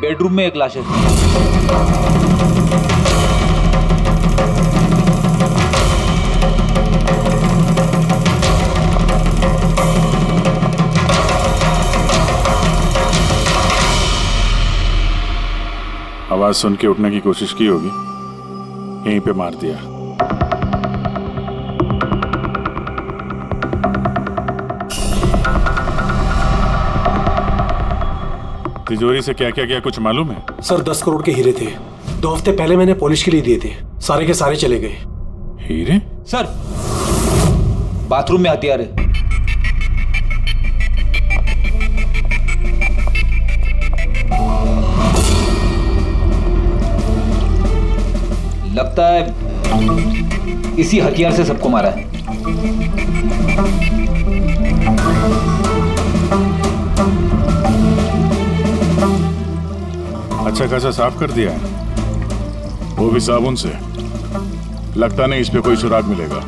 Bedroom में एक लाश है। आवाज सुन के उठने की कोशिश की होगी, यहीं पे मार दिया। तिजोरी से क्या क्या किया कुछ मालूम है? सर 10 करोड़ के हीरे थे, 2 हफ्ते पहले मैंने पॉलिश के लिए दिए थे, सारे के सारे चले गए। हीरे? सर बाथरूम में हथियार है। लगता है इसी हथियार से सबको मारा है। अच्छा खासा साफ कर दिया है, वो भी साबुन से। लगता नहीं इस पे कोई सुराग मिलेगा।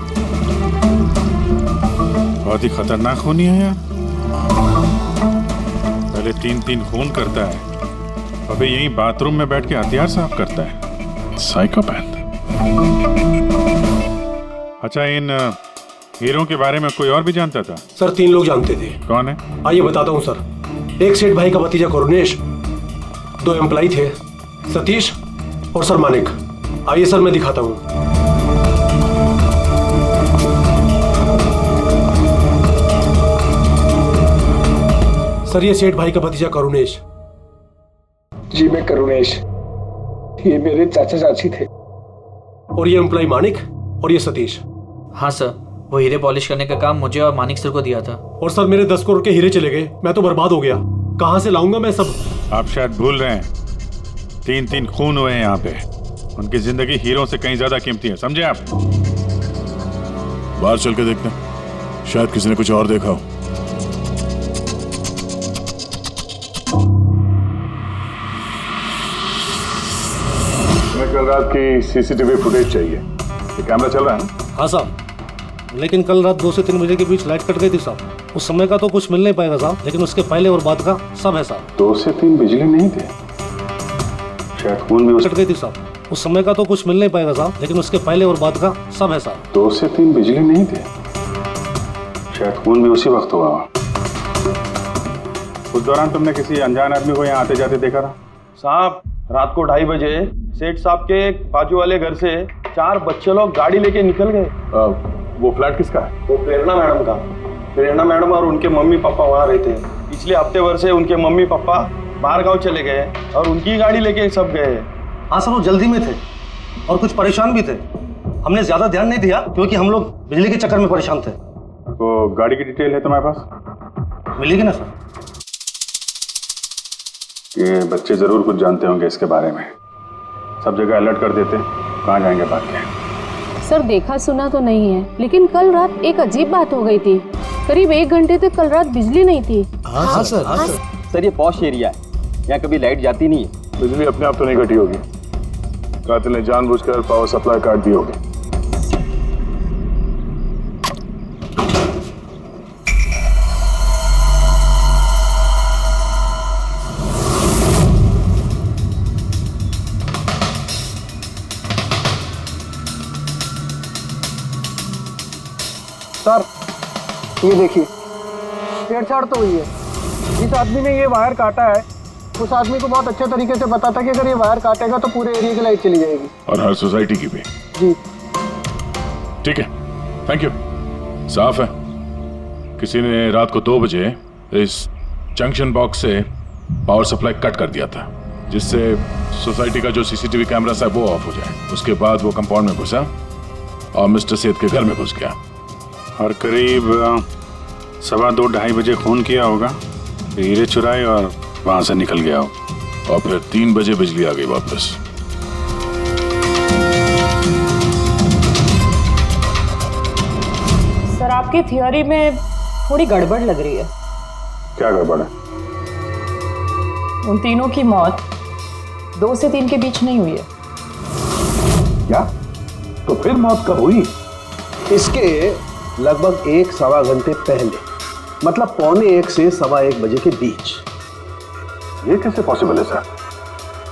बहुत ही खतरनाक खूनी है यार। पहले 3-3 खून करता है, अबे यहीं बाथरूम में बैठ के हथियार साफ करता है। साइकोपैथ। अच्छा, इन हीरों के बारे में कोई और भी जानता था? सर 3 लोग जानते थे। कौन है? आइए बताता हूँ सर। एक सेठ भाई का भतीजा करुणेश, 2 एम्प्लॉय थे, सतीश और सर मानिक। आइए सर मैं दिखाता हूँ। सर ये सेठ भाई का भतीजा करुणेश। जी मैं करुणेश, ये मेरे चाचा चाची थे। और ये एम्प्लॉय मानिक और ये सतीश। हाँ सर, वो हीरे पॉलिश करने का काम मुझे और मानिक सर को दिया था। और सर मेरे 10 करोड़ के हीरे चले गए, मैं तो बर्बाद हो गया। कहाँ से लाऊंगा मैं सब? आप शायद भूल रहे हैं, 3-3 खून हुए हैं यहाँ पे। उनकी जिंदगी हीरों से कहीं ज्यादा कीमती है, समझे आप? बाहर चल के देखते हैं, शायद किसी ने कुछ और देखा हो। हमें कल रात की सीसीटीवी फुटेज चाहिए। ये कैमरा चल रहा है ना? हाँ साहब, लेकिन कल रात 2 से 3 बजे के बीच लाइट कट गई थी साहब। उस समय का तो कुछ मिल नहीं पाएगा साहब, लेकिन उसके पहले और बाद का सब है साहब। 2 से 3 बिजली नहीं थे, शायद खून भी कट गई थी साहब। उस समय का तो कुछ मिल नहीं पाएगा साहब, लेकिन उसके पहले और बाद का सब है साहब। 2 से 3 बिजली नहीं थे, शायद खून भी उसी वक्त हुआ। उस दौरान तुमने किसी अनजान आदमी को यहाँ आते जाते देखा था? साहब रात को 2:30 बजे सेठ साहब के बाजू वाले घर से 4 बच्चे लोग गाड़ी लेके निकल गए। वो फ्लैट किसका है? वो प्रेरणा मैडम का। प्रेरणा मैडम और उनके मम्मी पापा वहाँ रहते हैं। पिछले हफ्ते भर से उनके मम्मी पापा बाहर गाँव चले गए और उनकी गाड़ी लेके सब गए। हाँ सर, वो जल्दी में थे और कुछ परेशान भी थे। हमने ज्यादा ध्यान नहीं दिया क्योंकि हम लोग बिजली के चक्कर में परेशान थे। तो गाड़ी की डिटेल है तुम्हारे पास? मिलेगी ना सर? ये बच्चे जरूर कुछ जानते होंगे इसके बारे में। सब जगह अलर्ट कर देते, कहाँ जाएंगे भाग के। सर देखा सुना तो नहीं है, लेकिन कल रात एक अजीब बात हो गई थी। करीब 1 घंटे तक कल रात बिजली नहीं थी। हाँ सर। सर ये पॉश एरिया है, यहाँ कभी लाइट जाती नहीं है। बिजली अपने आप तो नहीं कटी होगी, कातिल ने जानबूझकर पावर सप्लाई काट दी होगी। सर ये देखिए, छेड़छाड़ तो हुई है। जिस आदमी ने ये वायर काटा है उस आदमी को बहुत अच्छे तरीके से पता था कि अगर ये वायर काटेगा तो पूरे एरिया की लाइट चली जाएगी। और हर सोसाइटी की भी। जी ठीक है, थैंक यू। साफ है, किसी ने रात को 2 बजे इस जंक्शन बॉक्स से पावर सप्लाई कट कर दिया था, जिससे सोसाइटी का जो सीसीटीवी कैमरा है वो ऑफ हो जाए। उसके बाद वो कंपाउंड में घुसा और मिस्टर सेठ के घर में घुस गया। और करीब 2:15-2:30 बजे खून किया होगा, हीरे चुराए और वहां से निकल गया हो। और फिर 3 बजे बिजली आ गई वापस। सर आपकी थियोरी में थोड़ी गड़बड़ लग रही है। क्या गड़बड़ है? उन तीनों की मौत 2 से 3 के बीच नहीं हुई है। क्या? तो फिर मौत कब हुई? इसके लगभग 1-1.25 घंटे पहले, मतलब 1:45 से 1:15 बजे के बीच। ये कैसे पॉसिबल है सर?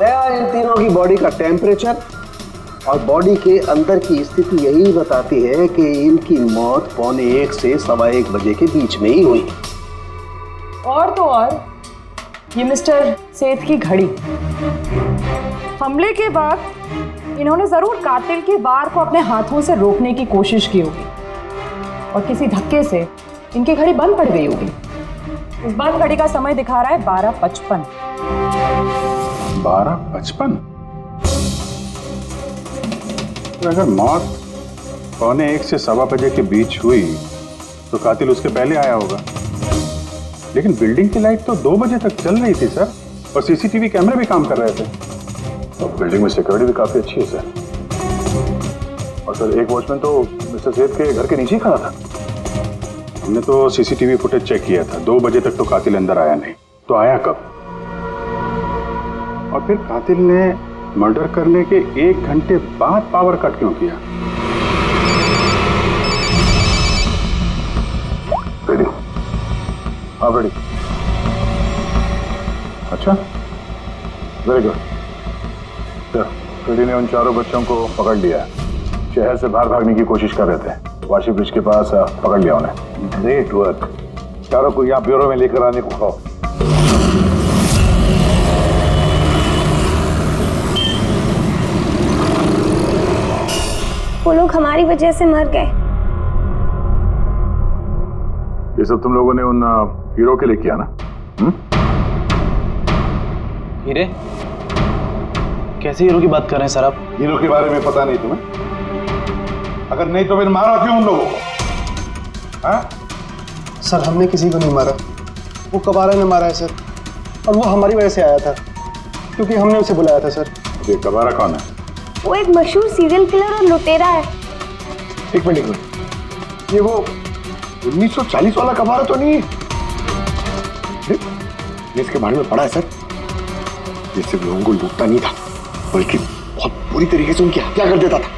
दया, इन तीनों की बॉडी का टेम्परेचर और बॉडी के अंदर की स्थिति यही बताती है कि इनकी मौत 1:15 से 1:15 बजे के बीच में ही हुई। और तो और ये मिस्टर सेठ की घड़ी, हमले के बाद इन्होंने जरूर कातिल के वार को अपने हाथों से रोकने की कोशिश की होगी और किसी धक्के से इनकी घड़ी बंद पड़ गई होगी। इस बंद घड़ी का समय दिखा रहा है 12:55। 12:55? तो अगर मौत 1:15 से 1:15 बजे के बीच हुई तो कातिल उसके पहले आया होगा। लेकिन बिल्डिंग की लाइट तो 2 बजे तक चल रही थी सर, और सीसीटीवी कैमरे भी काम कर रहे थे। और बिल्डिंग में सिक्योरिटी भी काफी अच्छी है सर। और सर एक वॉचमैन तो मिस्टर सेठ के घर के नीचे ही खड़ा था। हमने तो सीसीटीवी फुटेज चेक किया था, 2 बजे तक तो कातिल अंदर आया नहीं। तो आया कब? और फिर कातिल ने मर्डर करने के 1 घंटे बाद पावर कट क्यों किया? रेडी? हाँ रेडी। अच्छा, वेरी गुड। रेडी ने उन चारों बच्चों को पकड़ लिया है। शहर से बाहर भागने की कोशिश कर रहे थे। वाशी ब्रिज के पास पकड़ लिया उन्हें। Great work. चारों को यहाँ ब्यूरो में लेकर आने को कहो। वो लोग हमारी वजह से मर गए। ये सब तुम लोगों ने उन हीरो के लिए किया ना? हीरे? कैसे हीरो की बात कर रहे हैं सर आप? हीरो के बारे में पता नहीं तुम्हें? अगर नहीं तो फिर मारा क्यों उन लोगों को? हाँ? सर हमने किसी को नहीं मारा, वो कबारा ने मारा है सर। और वो हमारी वजह से आया था क्योंकि हमने उसे बुलाया था सर। ये कबारा कौन है? वो एक मशहूर सीरियल किलर और लुटेरा है। एक मिनट, ये वो 1940 वाला कबारा तो नहीं है? ये इसके बारे में पढ़ा है सर। ये सिर्फ लोगों को लूटता नहीं था, बल्कि बहुत बुरी तरीके से उनकी हत्या कर देता था।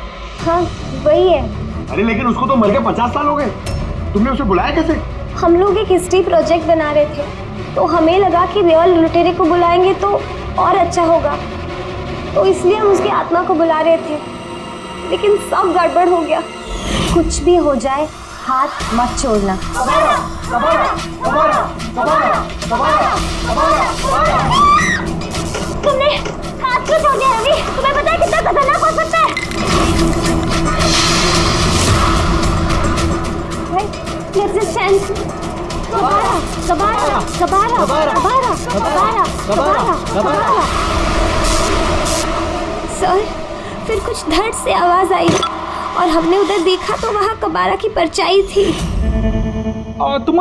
हाँ वही है। अरे लेकिन उसको तो मर के 50 साल हो गए। तुमने उसे बुलाया कैसे? हम लोग एक हिस्ट्री प्रोजेक्ट बना रहे थे, तो हमें लगा कि रियल लुटेरे को बुलाएंगे तो और अच्छा होगा, तो इसलिए हम उसकी आत्मा को बुला रहे थे। लेकिन सब गड़बड़ हो गया। कुछ भी हो जाए हाथ मत छोड़ना। तुमने हाथ क्यों छोड़ दिया रवि? तुम्हें पता है कितना खतरनाक हो सकता है? रेजिस्टेंस। कबारा, कबारा, कबारा, कबारा, कबारा, कबारा, कबारा। सर, फिर कुछ धड़ से आवाज आई और हमने उधर देखा तो वहाँ कबारा की परछाई थी। तुम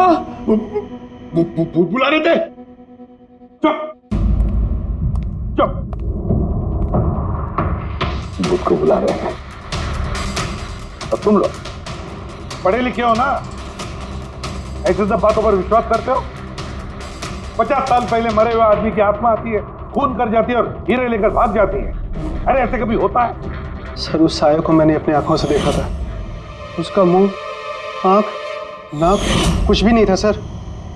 बुला रहे थे? चुप चुप। भूत को बुला रहे हैं। अब तुम लोग पढ़े लिखे हो ना, ऐसे सब बातों पर विश्वास करते हो? 50 साल पहले मरे हुए आदमी की आत्मा आती है, खून कर जाती है और हीरे लेकर भाग जाती है। अरे ऐसे कभी होता है? सर उस साये को मैंने अपनी आंखों से देखा था। उसका मुंह, आंख, नाक कुछ भी नहीं था सर।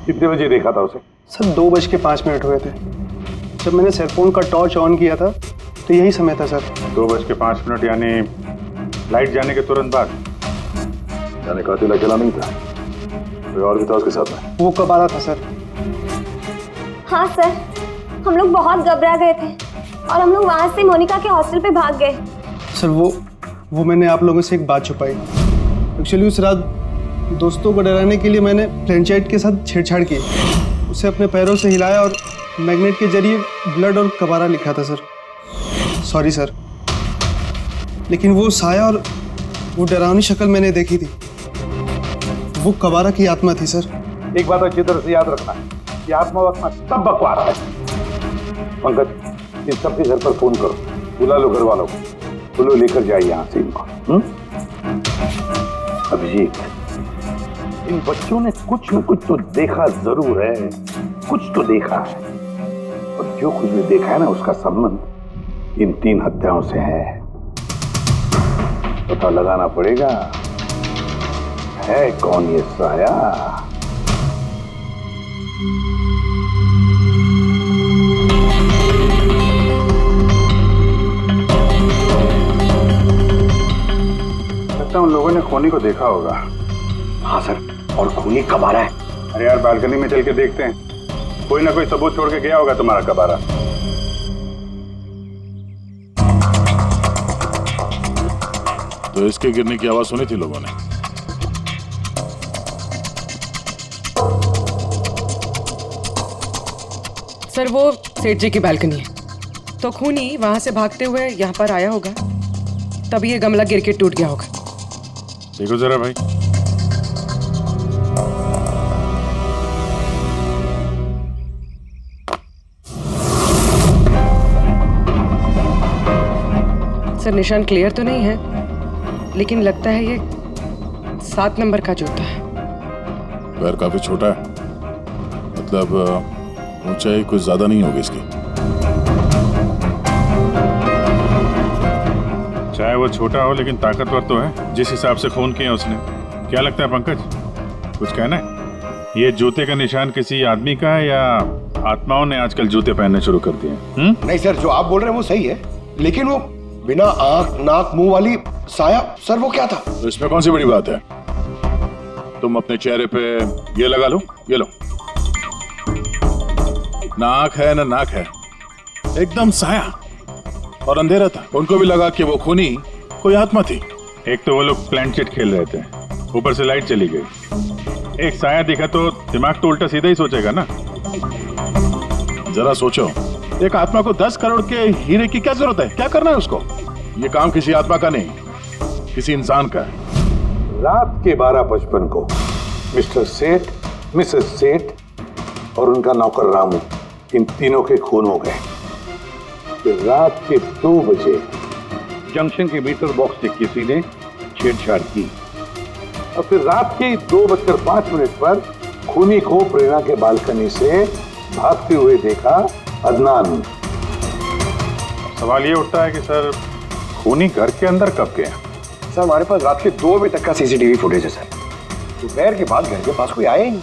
कितने बजे देखा था उसे? सर 2:05 हुए थे। जब मैंने सेलफोन का टॉर्च ऑन किया था तो यही समय था सर। 2:05 यानी लाइट जाने के तुरंत बाद? यानी कातिल अकेला नहीं था, कोई और भी था उसके साथ में? वो कबारा था सर। हाँ सर, हम लोग बहुत घबरा गए थे और हम लोग वहाँ से मोनिका के हॉस्टल पे भाग गए। सर वो मैंने आप लोगों से एक बात छुपाई। एक्चुअली उस रात दोस्तों को डराने के लिए मैंने फ्लैशलाइट के साथ छेड़छाड़ की। उसे अपने पैरों से हिलाया और मैग्नेट के जरिए ब्लड और कबारा लिखा था सर। सॉरी सर, लेकिन वो साया और वो डरावनी शक्ल मैंने देखी थी, वो कबारा की आत्मा थी सर। एक बात अच्छी तरह से याद रखना है, ये आत्मा वात्मा सब बकवास है। पंकज, इन सबके घर पर फोन करो, बुला लो घर वालों को, बोलो लेकर जाए यहाँ से इनको। अभिजीत, इन बच्चों ने कुछ न कुछ तो देखा जरूर है, कुछ तो देखा है, और जो कुछ भी देखा है ना उसका संबंध इन 3 हत्याओं से है। पता लगाना पड़ेगा है कौन ये साया। लगता है उन लोगों ने खूनी को देखा होगा। हाँ सर, और खूनी कब आ रहा है? अरे यार बालकनी में चल के देखते हैं, कोई ना कोई सबूत छोड़ के गया होगा तुम्हारा कबारा। तो इसके गिरने की आवाज सुनी थी लोगों ने? सर वो सेठ जी की बालकनी है, तो खूनी वहां से भागते हुए यहाँ पर आया होगा, तभी ये गमला गिर के टूट गया होगा। देखो जरा भाई। सर निशान क्लियर तो नहीं है, लेकिन लगता है ये 7 नंबर का जूता है। पैर काफी छोटा है, मतलब ऊंचाई कुछ ज्यादा नहीं होगी इसकी। चाहे वो छोटा हो लेकिन ताकतवर तो है, जिस हिसाब से खून किया उसने। क्या लगता है पंकज, कुछ कहना है? ये जूते का निशान किसी आदमी का है या आत्माओं ने आजकल जूते पहनने शुरू कर दिए? नहीं सर, जो आप बोल रहे हैं वो सही है, लेकिन वो बिना आंख नाक मुंह वाली साया, सर वो क्या था? तो इसमें कौन सी बड़ी बात है? तुम अपने चेहरे पे ये लगा लो, ये लो। ना आंख है ना नाक है, एकदम साया और अंधेरा था। उनको भी लगा कि वो खूनी कोई आत्मा थी। एक तो वो लोग प्लानचेट खेल रहे थे, ऊपर से लाइट चली गई। एक साया दिखा तो दिमाग तो उल्टा सीधा ही सोचेगा ना। जरा सोचो, एक आत्मा को 10 करोड़ के हीरे की क्या जरूरत है? क्या करना है उसको? ये काम किसी आत्मा का नहीं, किसी इंसान का है। रात के 12:55 को मिस्टर सेठ, मिसेस सेठ और उनका नौकर रामू, इन तीनों के खून हो गए। फिर रात के 2 बजे जंक्शन के मीटर बॉक्स से किसी ने छेड़छाड़ की और फिर रात के 2:05 पर खूनी को प्रेरणा के बालकनी से भागते हुए देखा अदनान। सवाल ये उठता है कि सर खूनी घर के अंदर कब गया? सर हमारे पास रात के 2 बजे तक का सीसीटीवी फुटेज है सर। दोपहर के बाद घर के पास कोई आया ही नहीं,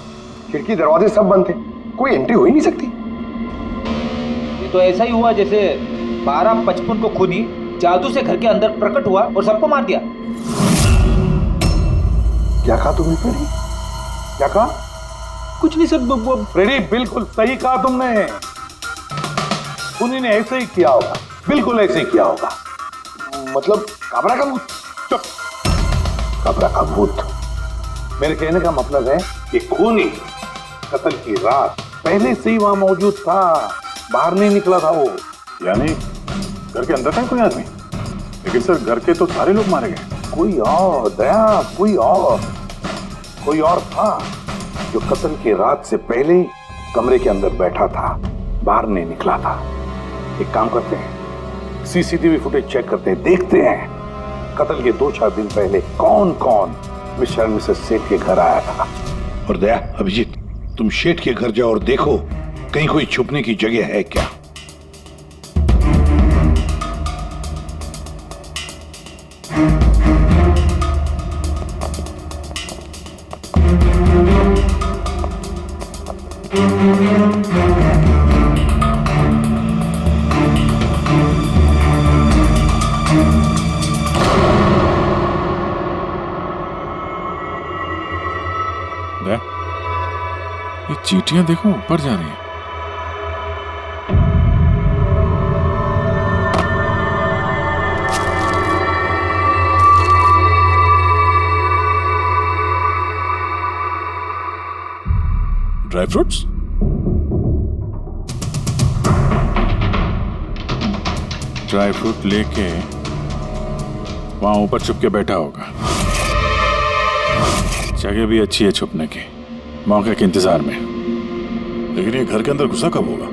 खिड़की दरवाजे सब बंद थे, कोई एंट्री हो ही नहीं सकती। ये तो ऐसा ही हुआ जैसे 12:55 को खूनी जादू से घर के अंदर प्रकट हुआ और सबको मार दिया। क्या कहा तुमने फ्रेडी? क्या कहा? कुछ नहीं सर। फ्रेडी बिल्कुल सही कहा तुमने, खूनी ने ऐसे ही किया होगा, बिल्कुल ऐसे ही किया होगा। मतलब काबरा का भूत? चुप, काबरा का भूत? मेरे कहने का मतलब है कि खूनी कत्ल की रात पहले से ही वहां मौजूद था, बाहर नहीं निकला था वो। यानी घर के अंदर था कोई आदमी? लेकिन सर घर के तो सारे लोग मारे गए। कोई और दया, कोई और था जो कत्ल की रात से पहले ही कमरे के अंदर बैठा था, बाहर नहीं निकला था। एक काम करते हैं, सीसीटीवी फुटेज चेक करते हैं, देखते हैं कत्ल के 2-4 दिन पहले कौन कौन मिस्टर मिसेस सेठ के घर आया था। और दया, अभिजीत, तुम शेठ के घर जाओ और देखो कहीं कोई छुपने की जगह है क्या। ये चींटियां देखो ऊपर जा रही हैं। Dry fruits? ड्राई फ्रूट लेके वहां ऊपर छुप के बैठा होगा। जगह भी अच्छी है छुपने की, मौके के इंतजार में। लेकिन ये घर के अंदर घुसा कब होगा?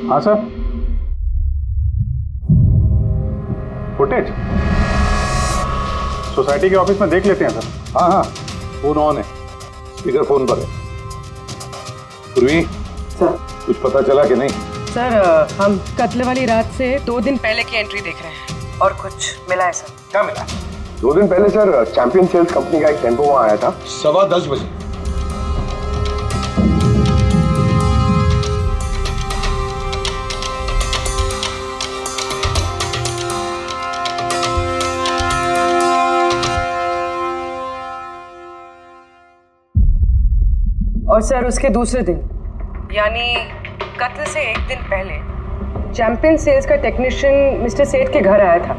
हाँ सर, फुटेज सोसाइटी के ऑफिस में देख लेते हैं सर। हाँ हाँ, फोन ऑन है, स्पीकर फोन पर है। पूर्वी सर, कुछ पता चला कि नहीं? सर हम कत्ल वाली रात से 2 दिन पहले की एंट्री देख रहे हैं और कुछ मिला है सर। क्या मिला? 2 दिन पहले सर चैंपियन सेल्स कंपनी का एक टेम्पो वहां आया था 10:15 बजे। और सर उसके दूसरे दिन यानी कत्ल से एक दिन पहले चैंपियन सेल्स का टेक्नीशियन मिस्टर सेठ के घर आया था।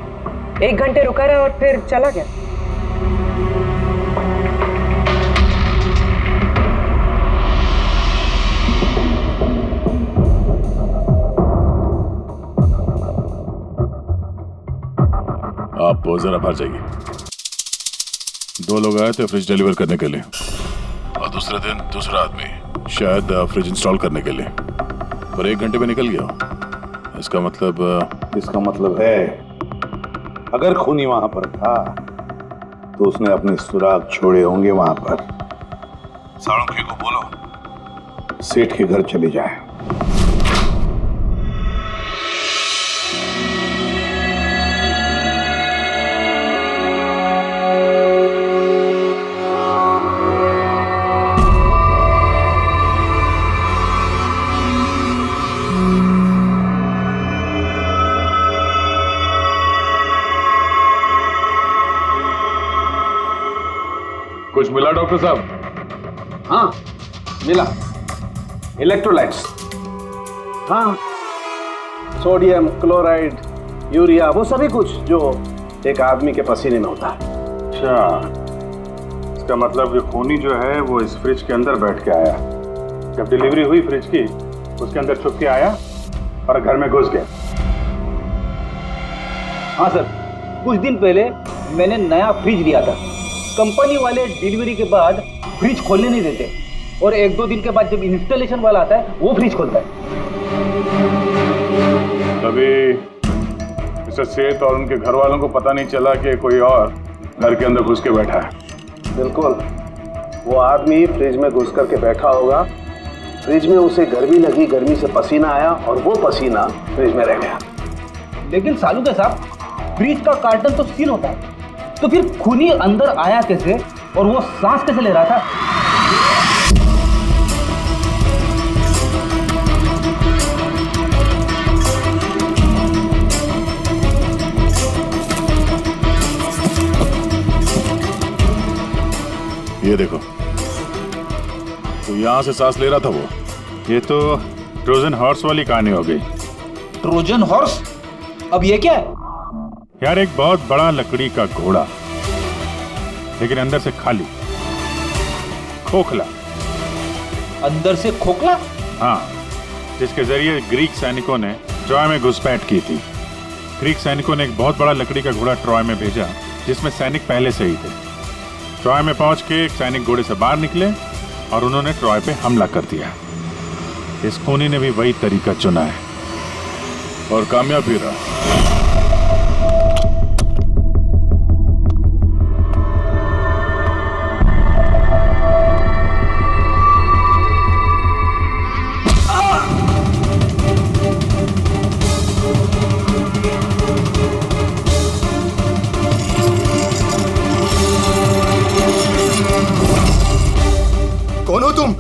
1 घंटे रुका रहा और फिर चला गया। आप जरा बाहर जाइए। 2 लोग आए थे फ्रिज डिलीवर करने के लिए और दूसरे दिन दूसरा आदमी शायद फ्रिज इंस्टॉल करने के लिए, और 1 घंटे में निकल गया। इसका मतलब है अगर खूनी वहां पर था तो उसने अपने सुराग छोड़े होंगे वहां पर। साळुंखे को बोलो सेठ के घर चले जाए। कुछ मिला डॉक्टर साहब? हाँ मिला, इलेक्ट्रोलाइट्स। हाँ, सोडियम क्लोराइड, यूरिया, वो सभी कुछ जो एक आदमी के पसीने में होता है। अच्छा, इसका मतलब कि खूनी जो है वो इस फ्रिज के अंदर बैठ के आया। जब डिलीवरी हुई फ्रिज की, उसके अंदर छुप के आया और घर में घुस गया। हाँ सर, कुछ दिन पहले मैंने नया फ्रिज लिया था। कंपनी वाले डिलीवरी के बाद फ्रिज खोलने नहीं देते और 1-2 दिन के बाद जब इंस्टॉलेशन वाला आता है वो फ्रिज खोलता है। तभी मिस्टर सेठ और उनके घर वालों को पता नहीं चला कि कोई और घर के अंदर घुस के बैठा है। बिल्कुल, वो आदमी फ्रिज में घुस करके बैठा होगा। फ्रिज में उसे गर्मी लगी, गर्मी से पसीना आया और वो पसीना फ्रिज में रह गया। लेकिन सालुंखे साहब, फ्रिज का कार्टन तो सील होता है, तो फिर खूनी अंदर आया कैसे और वो सांस कैसे ले रहा था? ये देखो, तो यहां से सांस ले रहा था वो। ये तो ट्रोजन हॉर्स वाली कहानी हो गई। Trojan horse? अब ये क्या है? यार, एक बहुत बड़ा लकड़ी का घोड़ा, लेकिन अंदर से खाली, खोखला। अंदर से खोखला? हाँ, जिसके जरिए ग्रीक सैनिकों ने ट्रॉय में घुसपैठ की थी। ग्रीक सैनिकों ने एक बहुत बड़ा लकड़ी का घोड़ा ट्रॉय में भेजा, जिसमें सैनिक पहले से ही थे। ट्रॉय में पहुंच के एक सैनिक घोड़े से बाहर निकले और उन्होंने ट्रॉय पे हमला कर दिया। इस खूनी ने भी वही तरीका चुना है और कामयाब भी रहा। कौन हो तुम?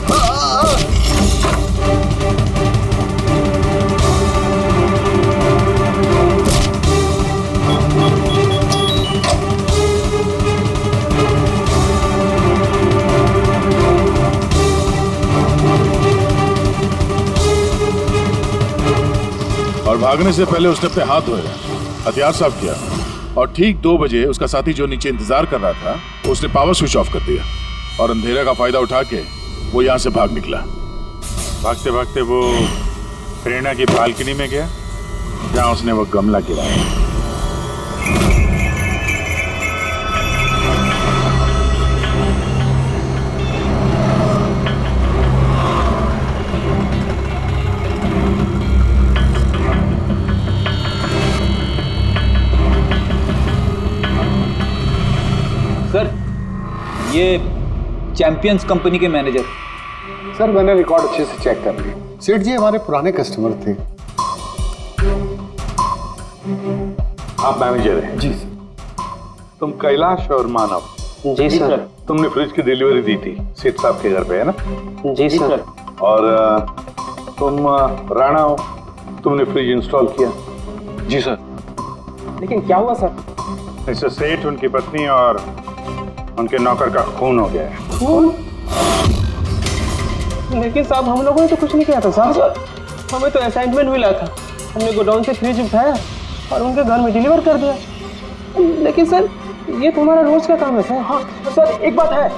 और भागने से पहले उसने अपने हाथ धोए, हथियार साफ किया और ठीक 2 बजे उसका साथी जो नीचे इंतजार कर रहा था उसने पावर स्विच ऑफ कर दिया और अंधेरे का फायदा उठा के वो यहाँ से भाग निकला। भागते भागते वो प्रेरणा की बालकनी में गया, जहाँ उसने वो गमला गिराया। सर, ये चैंपियंस कंपनी के मैनेजर। सर, मैंने रिकॉर्ड अच्छे से चेक कर लिया। सेठ जी हमारे पुराने कस्टमर थे। आप मैनेजर हैं? जी सर। तुम कैलाश और मानव? जी सर। तुमने फ्रिज की डिलीवरी दी थी सेठ साहब के घर पे, है ना? जी सर। और तुम राणा हो, तुमने फ्रिज इंस्टॉल किया? जी सर। लेकिन क्या हुआ सर? मिस्टर सेठ, उनकी पत्नी और उनके नौकर का खून हो गया है। खून? लेकिन साहब हम लोगों ने तो कुछ नहीं किया था साहब। हमें तो असाइनमेंट मिला था, हमने गोडाउन से फ्रिज उठाया और उनके घर में डिलीवर कर दिया। लेकिन सर ये तुम्हारा रोज का काम है सर। हाँ सर एक बात है,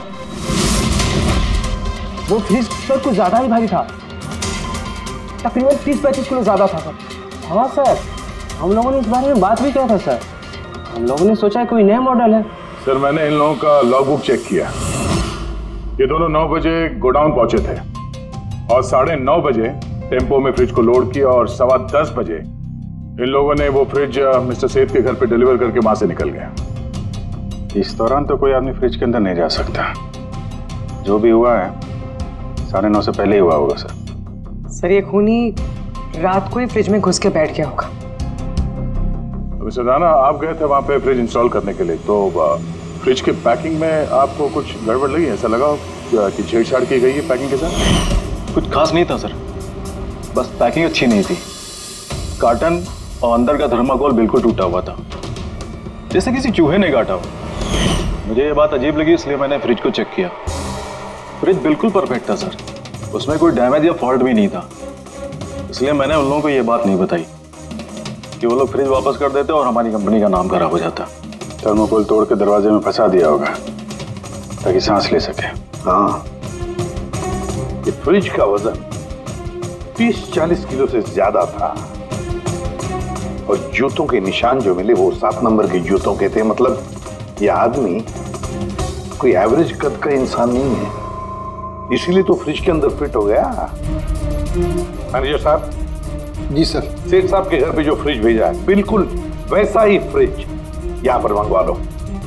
वो फ्रिज सर कुछ ज्यादा ही भारी था, तकरीबन 30-35 किलो ज्यादा था सर। हाँ सर, हम लोगों ने इस बारे में बात भी किया था सर। हम लोगों ने सोचा कोई नया मॉडल है। सर मैंने इन लोगों का लॉगबुक चेक किया, ये दोनों 9 बजे गोडाउन पहुंचे थे और 9:30 बजे टेम्पो में फ्रिज को लोड किया और 10:15 बजे इन लोगों ने वो फ्रिज मिस्टर सेठ के घर पे डिलीवर करके वहां से निकल गए। इस दौरान तो कोई आदमी फ्रिज के अंदर नहीं जा सकता। जो भी हुआ है 9:30 से पहले ही हुआ होगा सर। सर ये खूनी रात को ही फ्रिज में घुस के बैठ गया होगा। मिस्टर राणा, आप गए थे वहां पे फ्रिज इंस्टॉल करने के लिए, तो फ्रिज के पैकिंग में आपको कुछ गड़बड़ लगी? ऐसा लगा कि छेड़छाड़ की गई है पैकिंग के साथ? कुछ खास नहीं था सर, बस पैकिंग अच्छी नहीं थी। कार्टन और अंदर का थर्माकोल बिल्कुल टूटा हुआ था, जैसे किसी चूहे ने काटा हो। मुझे ये बात अजीब लगी, इसलिए मैंने फ्रिज को चेक किया। फ्रिज बिल्कुल परफेक्ट था सर, उसमें कोई डैमेज या फॉल्ट भी नहीं था। इसलिए मैंने उन लोगों को ये बात नहीं बताई कि वो लोग फ्रिज वापस कर देते और हमारी कंपनी का नाम खराब हो जाता। थर्मोकोल तोड़ के दरवाजे में फंसा दिया होगा ताकि सांस ले सके। हाँ, ये फ्रिज का वजन 30-40 किलो से ज्यादा था और जूतों के निशान जो मिले वो 7 नंबर के जूतों के थे। मतलब ये आदमी कोई एवरेज कद का इंसान नहीं है, इसीलिए तो फ्रिज के अंदर फिट हो गया। मैनेजर साहब। जी सर। सेठ साहब के घर पे जो फ्रिज भेजा है बिल्कुल वैसा ही फ्रिज यहाँ पर मंगवा लो।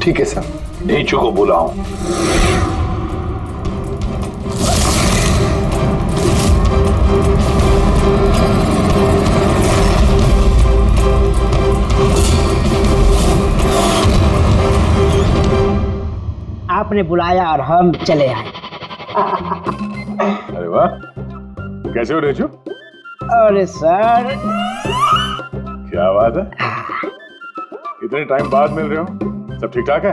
ठीक है सर। ढीचू को बुलाओ। आपने बुलाया और हम चले आए। अरे वाह, कैसे हो रेचू? अरे सर, क्या बात है, इतने टाइम बाद मिल रहे हो, सब ठीक ठाक है?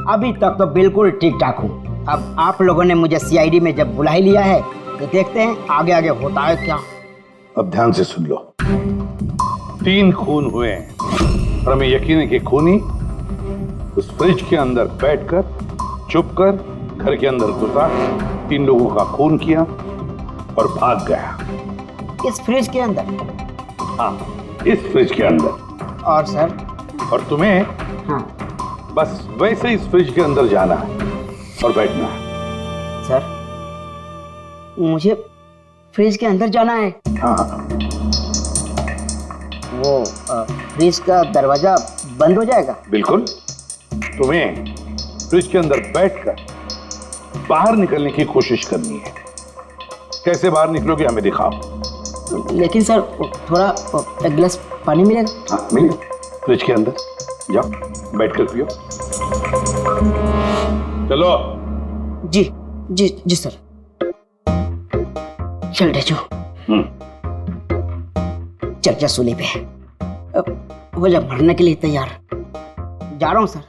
अभी तक तो बिल्कुल ठीक ठाक हूँ। अब आप लोगों ने मुझे सीआईडी में जब बुला ही लिया है तो देखते हैं आगे आगे होता है क्या। अब ध्यान से सुन लो। 3 खून हुए हैं और हमें यकीन है कि खूनी उस फ्रिज के अंदर बैठकर चुपकर घर के अंदर घुसा, 3 लोगों का खून किया और भाग गया। इस फ्रिज के अंदर? हाँ, इस फ्रिज के अंदर। और सर? और तुम्हें हाँ, बस वैसे इस फ्रिज के अंदर जाना है और बैठना है। सर, मुझे फ्रिज के अंदर जाना है? हाँ। वो फ्रिज का दरवाजा बंद हो जाएगा? बिल्कुल। तुम्हें फ्रिज के अंदर बैठकर बाहर निकलने की कोशिश करनी है। कैसे बाहर निकलोगे हमें दिखाओ। लेकिन सर थोड़ा एक गिलास पानी मिलेगा? हाँ मिलेगा, फ्रिज के अंदर जाओ, बैठकर पियो। चलो। जी जी जी सर। चल रेचू, चल जा सूली पे, हो जा मरने के लिए तैयार। जा रहा हूँ सर।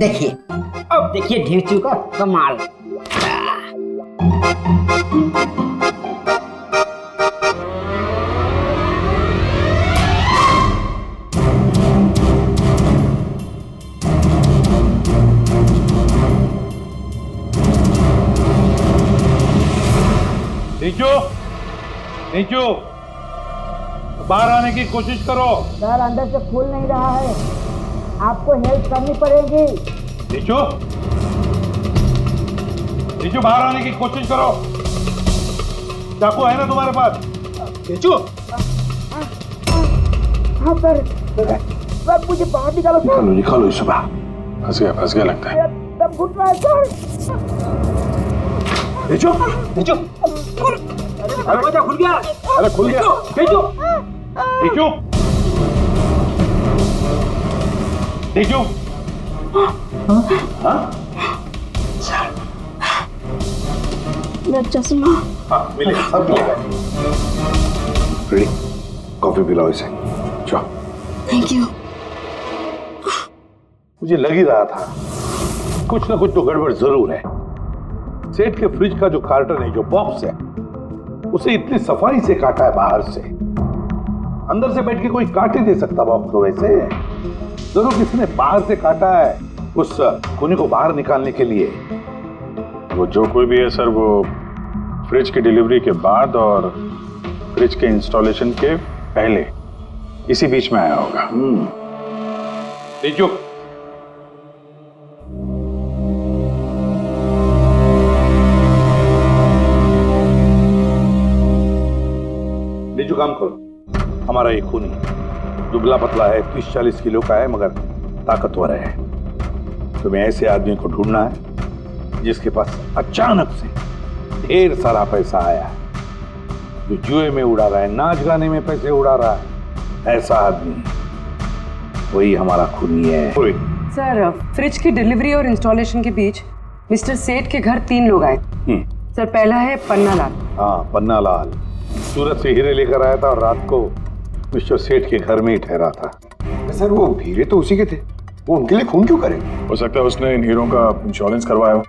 देखिए, अब देखिए ढेचू का कमाल। नीचू, नीचू, बाहर आने की कोशिश करो। सर अंदर से खुल नहीं रहा है, आपको हेल्प करनी पड़ेगी। नीचू, नीचू बाहर आने की कोशिश करो। चाकू है ना तुम्हारे पास? नीचू। हाँ सर, मुझे बाहर निकालो सर। निकालो निकालो इसे बाहर। फंस गया लगता है। सब घुट रहा है सर। नीचू, नीचू। दरवाजा खुल गया। अरे खुल गया। नीचू, नीचू, नीचू। हाँ? मेरा चश्मा हाँ मिलेगा, सब मिलेगा। रेडी, कॉफी पिलाओ इसे। जाओ। Thank you. मुझे लग ही रहा था कुछ ना कुछ तो गड़बड़ जरूर है। सेठ के फ्रिज का जो कार्टन है, जो बॉक्स है, उसे इतनी सफाई से काटा है बाहर से। अंदर से बैठ के कोई काट ही दे सकता बॉक्स को वैसे। जरूर किसी ने बाहर से काटा है उस खूनी को बाहर निकालने के लिए। वो जो कोई भी है सर, वो फ्रिज की डिलीवरी के बाद और फ्रिज के इंस्टॉलेशन के पहले इसी बीच में आया होगा। तेजो, तेजो काम करो। हमारा ये खूनी दुबला पतला है, 30-40 किलो का है, मगर ताकतवर है। तुम्हें ऐसे आदमी को ढूंढना है जिसके पास अचानक से ढेर सारा पैसा आया है, जो जुए में उड़ा रहा है, नाच गाने में पैसे उड़ा रहा है। ऐसा आदमी वही हमारा खूनी है। सर, फ्रिज की डिलीवरी और इंस्टॉलेशन के बीच मिस्टर सेठ के घर 3 लोग आए। सर, पहला है पन्ना लाल। हाँ, पन्ना लाल सूरत से हीरे लेकर आया था और रात को मिस्टर सेठ के घर में ही ठहरा था। सर, वो हीरे तो उसी के थे, वो उनके लिए खून क्यों करे? हो सकता है उसने इन हीरों का इंश्योरेंस करवाया हो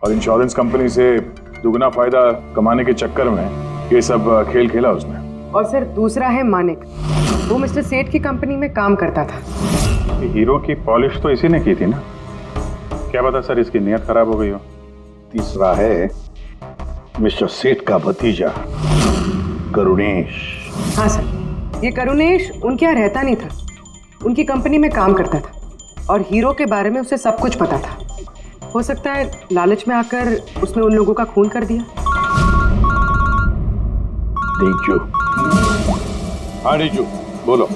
और इंश्योरेंस कंपनी से दुगना फायदा कमाने के चक्कर में ये सब खेल खेला उसने। और सर, दूसरा है मानिक। वो मिस्टर सेठ की कंपनी में काम करता था। हीरो की पॉलिश तो इसी ने की थी ना, क्या पता सर इसकी नीयत खराब हो गई हो। तीसरा है मिस्टर सेठ का भतीजा करुणेश। हाँ सर, ये करुणेश उनके यहाँ रहता नहीं था, उनकी कंपनी में काम करता था और हीरो के बारे में उसे सब कुछ पता था। हो सकता है लालच में आकर उसने उन लोगों का खून कर दिया। डेजू, हाँ डेजू, बोलो।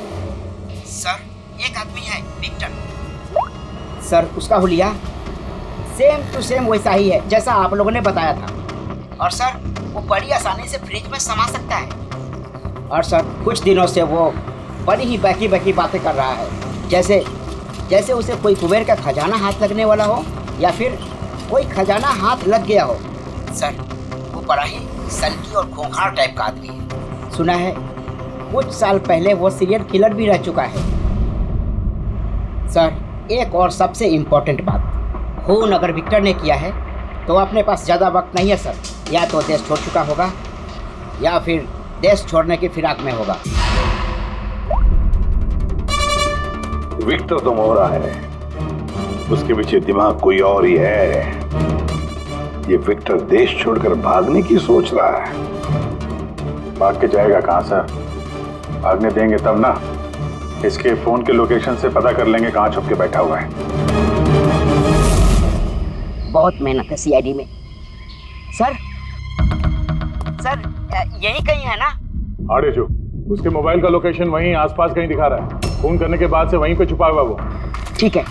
सर, एक आदमी है विक्टर। सर, उसका हुलिया सेम टू सेम वैसा ही है जैसा आप लोगों ने बताया था। और सर, वो बड़ी आसानी से फ्रिज में समा सकता है। और सर, कुछ दिनों से वो बड़ी ही बकी बातें कर रहा है, जैसे उसे कोई कुबेर का खजाना हाथ लगने वाला हो या फिर कोई खजाना हाथ लग गया हो। सर, वो बड़ा ही सनकी और खूंखार टाइप का आदमी है। सुना है कुछ साल पहले वो सीरियल किलर भी रह चुका है। सर, एक और सबसे इम्पोर्टेंट बात, खून अगर विक्टर ने किया है तो अपने पास ज़्यादा वक्त नहीं है सर। या तो देश छोड़ चुका होगा या फिर देश छोड़ने की फिराक में होगा। विक्टर तो मोहरा है, उसके पीछे दिमाग कोई और ही है। ये विक्टर देश छोड़कर भागने की सोच रहा है। भाग के जाएगा कहाँ सर? भागने देंगे तब ना। इसके फोन के लोकेशन से पता कर लेंगे कहाँ छुप के बैठा हुआ है। बहुत मेहनत है सीआईडी में। सर, यही कहीं है ना? हाँ डेजू, उसके मोबाइल का लोकेशन वहीं आसपास कहीं दिखा रहा है। फोन करने के बाद से वहीं पे छुपा हुआ वो। ठीक है।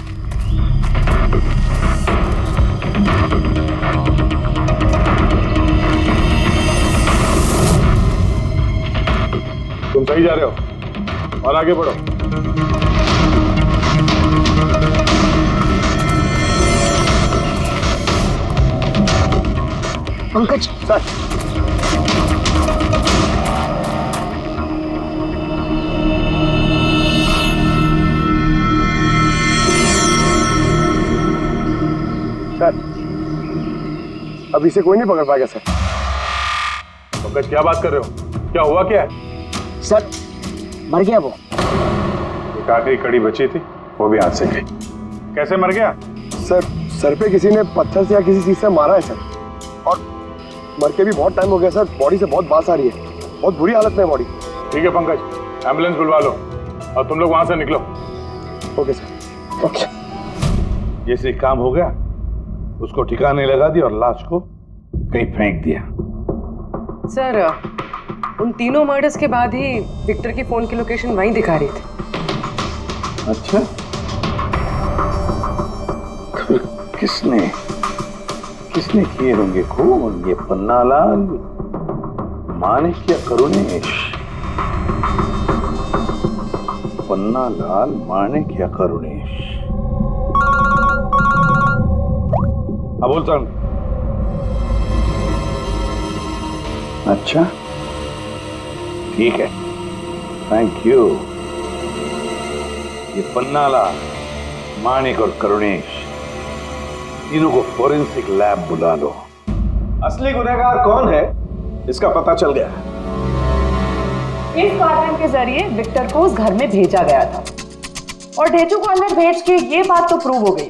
तुम सही जा रहे हो और आगे बढ़ो। पंकज सर, अब इसे कोई नहीं पकड़ पाएगा सर। पंकज, क्या बात कर रहे हो? क्या हुआ क्या है? सर, मर गया वो। एक आखिरी कड़ी बची थी, वो भी हाथ से गई। कैसे मर गया? सर पे किसी ने पत्थर से या किसी चीज से मारा है सर, और मर के भी बहुत टाइम हो गया सर। बॉडी से बहुत बास आ रही है, बहुत बुरी हालत में है बॉडी। ठीक है पंकज, एम्बुलेंस बुलवा लो और तुम लोग वहां से निकलो। Okay sir. ओके। जैसे काम हो गया, उसको ठिकाने लगा दिया और लाश को कहीं फेंक दिया। सर, उन तीनों मर्डर्स के बाद ही विक्टर की फोन की लोकेशन वहीं दिखा रही थी। अच्छा, किसने किए होंगे खून? ये पन्नालाल, माणिक या करुणेश? पन्नालाल, माणिक या करुणेश? हाँ, बोलता हूँ। अच्छा ठीक है, थैंक यू। ये पन्नाला, माणिक और करुणेश, तीनों को फोरेंसिक लैब बुला लो। असली गुनहगार कौन है इसका पता चल गया। इस कार्टन के जरिए विक्टर को उस घर में भेजा गया था और ढेचू को अंदर भेज के ये बात तो प्रूव हो गई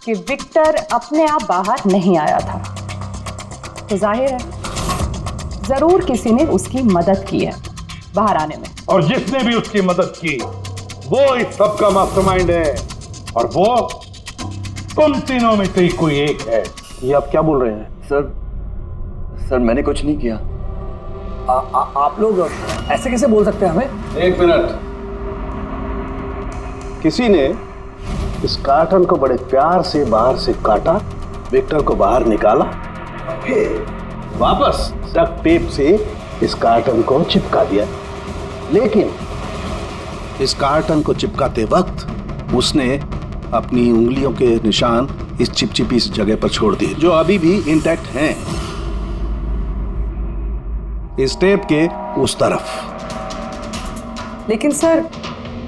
कि विक्टर अपने आप बाहर नहीं आया था। तो जाहिर है जरूर किसी ने उसकी मदद की है बाहर आने में। और जिसने भी उसकी मदद की वो इस सब का मास्टरमाइंड है, और वो तुम तीनों में से ही कोई एक है। ये आप क्या बोल रहे हैं? सर मैंने कुछ नहीं किया। आप लोग ऐसे कैसे बोल सकते हैं हमें? एक मिनट, किसी ने इस कार्टन को बड़े प्यार से बाहर से काटा, विक्टर को बाहर निकाला, फिर वापस डक्ट टेप से इस कार्टन को चिपका दिया। लेकिन इस कार्टन को चिपकाते वक्त उसने अपनी उंगलियों के निशान इस चिपचिपी इस जगह पर छोड़ दिए, जो अभी भी इंटैक्ट हैं, इस टेप के उस तरफ। लेकिन सर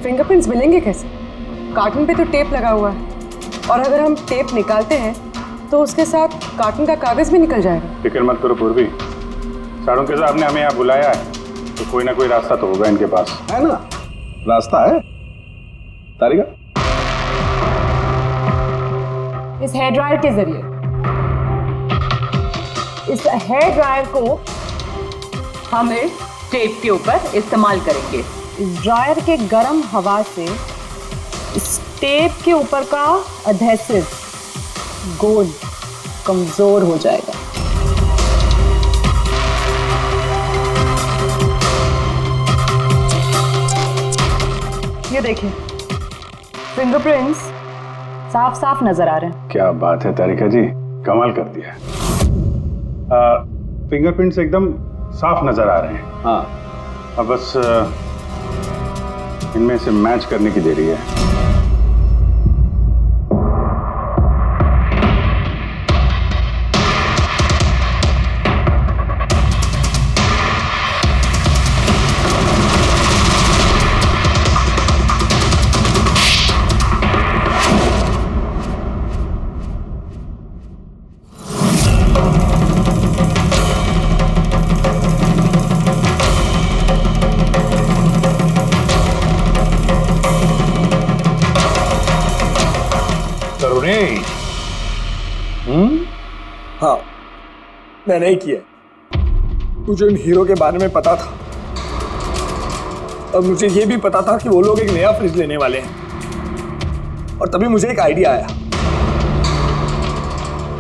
फिंगरप्रिंट्स मिलेंगे कैसे? कार्टन पे तो टेप लगा हुआ है, और अगर हम टेप निकालते हैं तो उसके साथ कार्टन का कागज भी निकल जाएगा। फिक्र मत करो पूर्वी, साड़ों साहब ने हमें यहाँ बुलाया है तो कोई ना कोई रास्ता तो होगा इनके पास। है ना, रास्ता है। तारिका, इस हेयर ड्रायर के जरिए इस हेयर ड्रायर को हम इस टेप के ऊपर इस्तेमाल करेंगे। इस ड्रायर के गर्म हवा से इस टेप के ऊपर का एडहेसिव गोंद कमजोर हो जाएगा। ये देखिए, फिंगरप्रिंट्स साफ साफ नजर आ रहे हैं। क्या बात है तारिका जी, कमाल कर दिया। फिंगरप्रिंट्स एकदम साफ नजर आ रहे हैं। हाँ, अब बस इनमें से मैच करने की देरी है। हाँ, मैंने ही किया। मुझे इन हीरो के बारे में पता था, और मुझे ये भी पता था कि वो लोग एक नया फ्रिज लेने वाले हैं। और तभी मुझे एक आइडिया आया।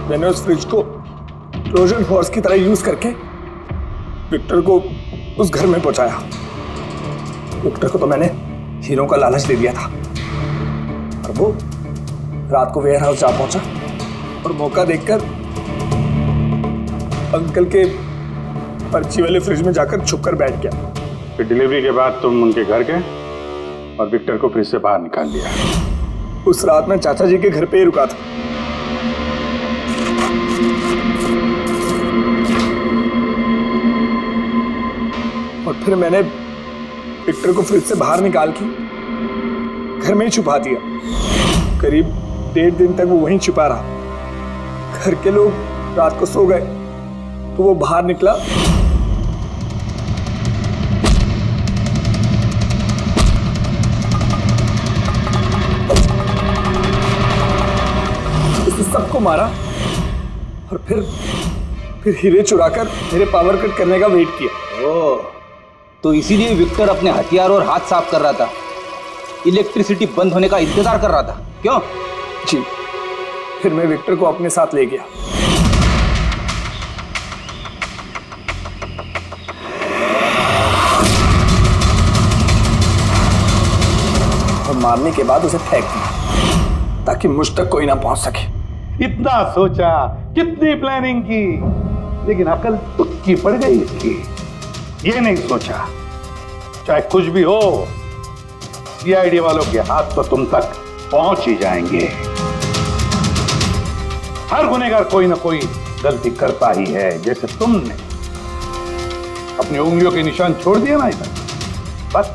मैंने उस फ्रिज को ट्रोजन हॉर्स की तरह यूज करके विक्टर को उस घर में पहुंचाया। विक्टर को तो मैंने हीरो का लालच दे दिया था, और वो रात को वेयर हाउस जा पहुंचा और मौका देखकर अंकल के पर्ची वाले फ्रिज में जाकर छुपकर बैठ गया। फिर डिलीवरी के बाद तुम उनके घर गए और विक्टर को फ्रिज से बाहर निकाल लिया। उस रात मैं चाचा जी के घर पे ही रुका था। और फिर मैंने विक्टर को फ्रिज से बाहर निकाल के घर में ही छुपा दिया। करीब 1.5 दिन तक वो वहीं छुपा रहा। घर के लोग रात को सो गए तो वो बाहर निकला, उसने सबको मारा और फिर हीरे चुराकर मेरे पावर कट करने का वेट किया। ओह, तो इसीलिए विक्टर अपने हथियार और हाथ साफ कर रहा था, इलेक्ट्रिसिटी बंद होने का इंतजार कर रहा था, क्यों? जी, फिर मैं विक्टर को अपने साथ ले गया। और मारने के बाद उसे फेंक दिया ताकि मुझ तक कोई ना पहुंच सके। इतना सोचा, कितनी प्लानिंग की, लेकिन अकल तुक्की पड़ गई इसकी। ये नहीं सोचा चाहे कुछ भी हो, सीआईडी वालों के हाथ तो तुम तक पहुंच ही जाएंगे। हर गुनहगार कोई ना कोई गलती करता ही है, जैसे तुमने। अपनी उंगलियों के निशान छोड़ दिए ना इधर, बस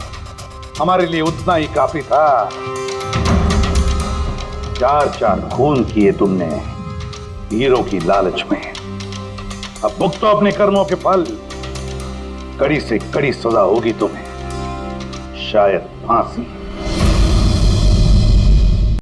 हमारे लिए उतना ही काफी था। 4 खून किए तुमने हीरो की लालच में। अब भुगतो अपने कर्मों के फल। कड़ी से कड़ी सजा होगी तुम्हें, शायद फांसी।